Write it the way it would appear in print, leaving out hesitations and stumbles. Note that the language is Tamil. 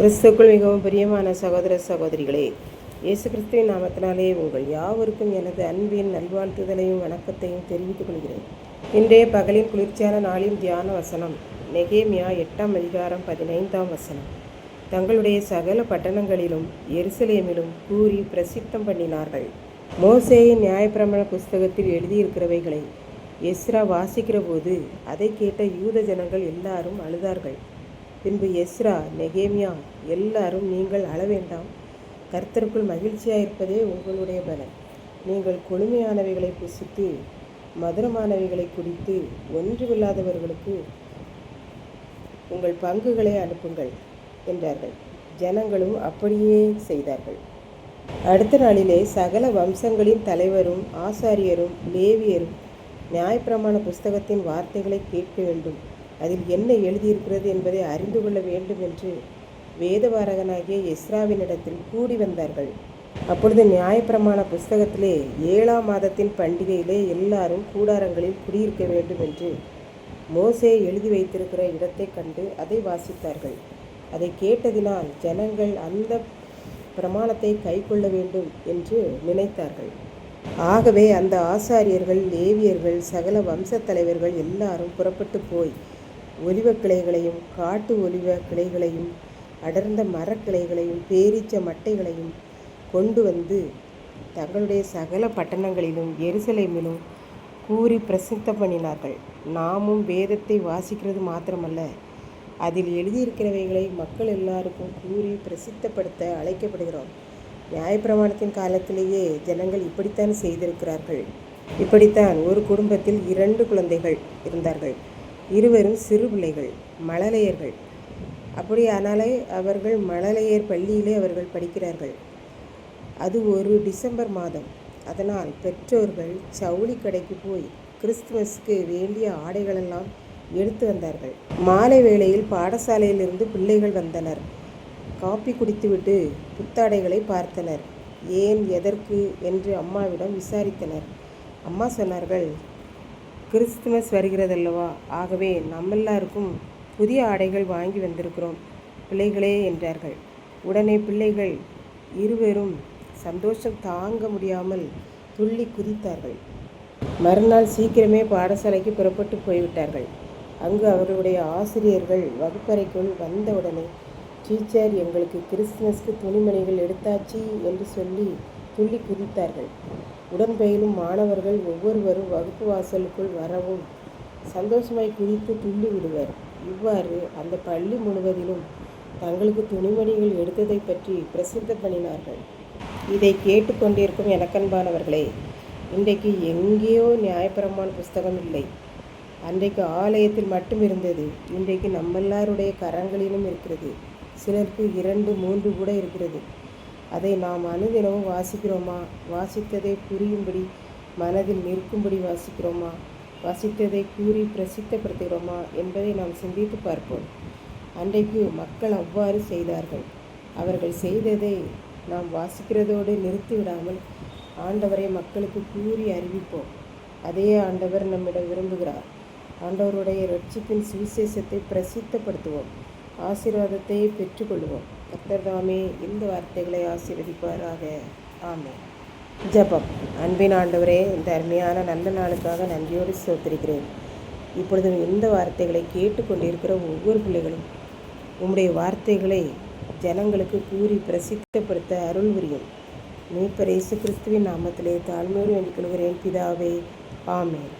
கிறிஸ்துக்குள் மிகவும் பிரியமான சகோதர சகோதரிகளே, இயேசு கிறிஸ்துவின் நாமத்தினாலே உங்கள் யாவருக்கும் எனது அன்பின் நல்வாழ்த்துதலையும் வணக்கத்தையும் தெரிவித்துக் கொள்கிறேன். இன்றைய பகலின் குளிர்ச்சியான நாளின் தியான வசனம் நெகேமியா 8ஆம் அதிகாரம் 15ஆம் வசனம். தங்களுடைய சகல பட்டணங்களிலும் எருசலேமிலும் கூறி பிரசித்தம் பண்ணினார்கள். மோசேயின் நியாயப்பிரமாண புஸ்தகத்தில் எழுதியிருக்கிறவைகளை எஸ்ரா வாசிக்கிற போது அதை கேட்ட யூத ஜனங்கள் எல்லாரும் அழுதார்கள். பின்பு எஸ்ரா, நெகேமியா எல்லாரும், நீங்கள் அழ வேண்டாம், கர்த்தருக்குள் மகிழ்ச்சியாயிருப்பதே உங்களுடைய பலன். நீங்கள் கொழுமையானவைகளை புசித்து மதுரமானவைகளை குடித்து ஒன்றுமில்லாதவர்களுக்கு உங்கள் பங்குகளை அனுப்புங்கள் என்றார்கள். ஜனங்களும் அப்படியே செய்தார்கள். அடுத்த நாளிலே சகல வம்சங்களின் தலைவரும் ஆசாரியரும் லேவியரும் நியாயப்பிரமாண புஸ்தகத்தின் வார்த்தைகளை கேட்க வேண்டும், அதில் என்ன எழுதியிருக்கிறது என்பதை அறிந்து கொள்ள வேண்டும் என்று வேதபாரகனாகிய எஸ்ராவினிடத்தில் கூடி வந்தார்கள். அப்பொழுது நியாயப்பிரமாண புஸ்தகத்திலே 7ஆம் மாதத்தின் பண்டிகையிலே எல்லாரும் கூடாரங்களில் குடியிருக்க வேண்டும் என்று மோசே எழுதி வைத்திருக்கிற இடத்தை கண்டு அதை வாசித்தார்கள். அதை கேட்டதினால் ஜனங்கள் அந்த பிரமாணத்தை கை கொள்ள வேண்டும் என்று நினைத்தார்கள். ஆகவே அந்த ஆசாரியர்கள், லேவியர்கள், சகல வம்ச தலைவர்கள் எல்லாரும் புறப்பட்டு போய் ஒலிவ கிளைகளையும் காட்டு ஒலிவ கிளைகளையும் அடர்ந்த மரக்கிளைகளையும் பேரீச்ச மட்டைகளையும் கொண்டு வந்து தங்களுடைய சகல பட்டணங்களிலும் எருசலேமிலும் கூறி பிரசித்தம் பண்ணினார்கள். நாமும் வேதத்தை வாசிக்கிறது மாத்திரமல்ல, அதில் எழுதியிருக்கிறவைகளை மக்கள் எல்லாருக்கும் கூறி பிரசித்தப்படுத்த அழைக்கப்படுகிறோம். நியாயப்பிரமாணத்தின் காலத்திலேயே ஜனங்கள் இப்படித்தான் செய்திருக்கிறார்கள். இப்படித்தான் ஒரு குடும்பத்தில் 2 குழந்தைகள் இருந்தார்கள். இருவரும் சிறு பிள்ளைகள், மழலையர்கள். அப்படியானாலே அவர்கள் மழலையர் பள்ளியிலே அவர்கள் படிக்கிறார்கள். அது ஒரு டிசம்பர் மாதம். அதனால் பெற்றோர்கள் ஜவுளி கடைக்கு போய் கிறிஸ்துமஸுக்கு வேண்டிய ஆடைகளெல்லாம் எடுத்து வந்தார்கள். மாலை வேளையில் பாடசாலையிலிருந்து பிள்ளைகள் வந்தனர். காப்பி குடித்துவிட்டு புத்தாடைகளை பார்த்தனர். ஏன், எதற்கு என்று அம்மாவிடம் விசாரித்தனர். அம்மா சொன்னார்கள், கிறிஸ்துமஸ் வருகிறதல்லவா, ஆகவே நம்மெல்லாருக்கும் புதிய ஆடைகள் வாங்கி வந்திருக்கிறோம் பிள்ளைகளே என்றார்கள். உடனே பிள்ளைகள் இருவரும் சந்தோஷம் தாங்க முடியாமல் துள்ளி குதித்தார்கள். மறுநாள் சீக்கிரமே பாடசாலைக்கு புறப்பட்டு போய்விட்டார்கள். அங்கு அவர்களுடைய ஆசிரியர்கள் வகுப்பறைக்குள் வந்தவுடனே, டீச்சர், எங்களுக்கு கிறிஸ்துமஸ்க்கு துணிமணிகள் எடுத்தாச்சு என்று சொல்லி துள்ளி குதித்தார்கள். உடன் பயிலும் மாணவர்கள் ஒவ்வொருவரும் வகுப்பு வாசலுக்குள் வரவும் சந்தோஷமாய் குதித்து துள்ளி விடுவர். இவ்வாறு அந்த பள்ளி முழுவதிலும் தங்களுக்கு துணிமணிகள் எடுத்ததை பற்றி பிரசித்தம் பண்ணினார்கள். இதை கேட்டுக்கொண்டிருக்கும் எனக்கன்பானவர்களே, இன்றைக்கு எங்கேயோ நியாயப்பிரமாண புஸ்தகம் இல்லை. அன்றைக்கு ஆலயத்தில் மட்டும் இருந்தது. இன்றைக்கு நம்மெல்லாருடைய கரங்களிலும் இருக்கிறது. சிலருக்கு 2, 3 கூட இருக்கிறது. அதை நாம் அனுதினமும் வாசிக்கிறோமா? வாசித்ததை புரியும்படி மனதில் நிற்கும்படி வாசிக்கிறோமா? வாசித்ததை கூறி பிரசித்தப்படுத்துகிறோமா என்பதை நாம் சிந்தித்து பார்ப்போம். அன்றைக்கு மக்கள் அவ்வாறு செய்தார்கள். அவர்கள் செய்ததை நாம் வாசிக்கிறதோடு நிறுத்திவிடாமல் ஆண்டவரை மக்களுக்கு கூறி அறிவிப்போம். அதே ஆண்டவர் நம்மிடம் விரும்புகிறார். ஆண்டவருடைய இரட்சிப்பின் சுவிசேஷத்தை பிரசித்தப்படுத்துவோம். ஆசீர்வாதத்தை பெற்றுக்கொள்வோம். கர்த்தர் தாமே இந்த வார்த்தைகளை ஆசீர்வதிப்பாராக. ஆமென். ஜெபம். அன்பின் ஆண்டவரே, இந்த அருமையான நல்ல நாளுக்காக நன்றியோடு ஸ்தோத்திரிக்கிறேன். இப்பொழுது இந்த வார்த்தைகளை கேட்டுக்கொண்டிருக்கிற ஒவ்வொரு பிள்ளைகளும் உம்முடைய வார்த்தைகளை ஜனங்களுக்கு கூறி பிரசித்தப்படுத்த அருள் புரியும். மீட்பர் இயேசு கிறிஸ்துவின் நாமத்திலே தாழ்மையோடு வேண்டிக் கொள்கிறேன் பிதாவே. ஆமென்.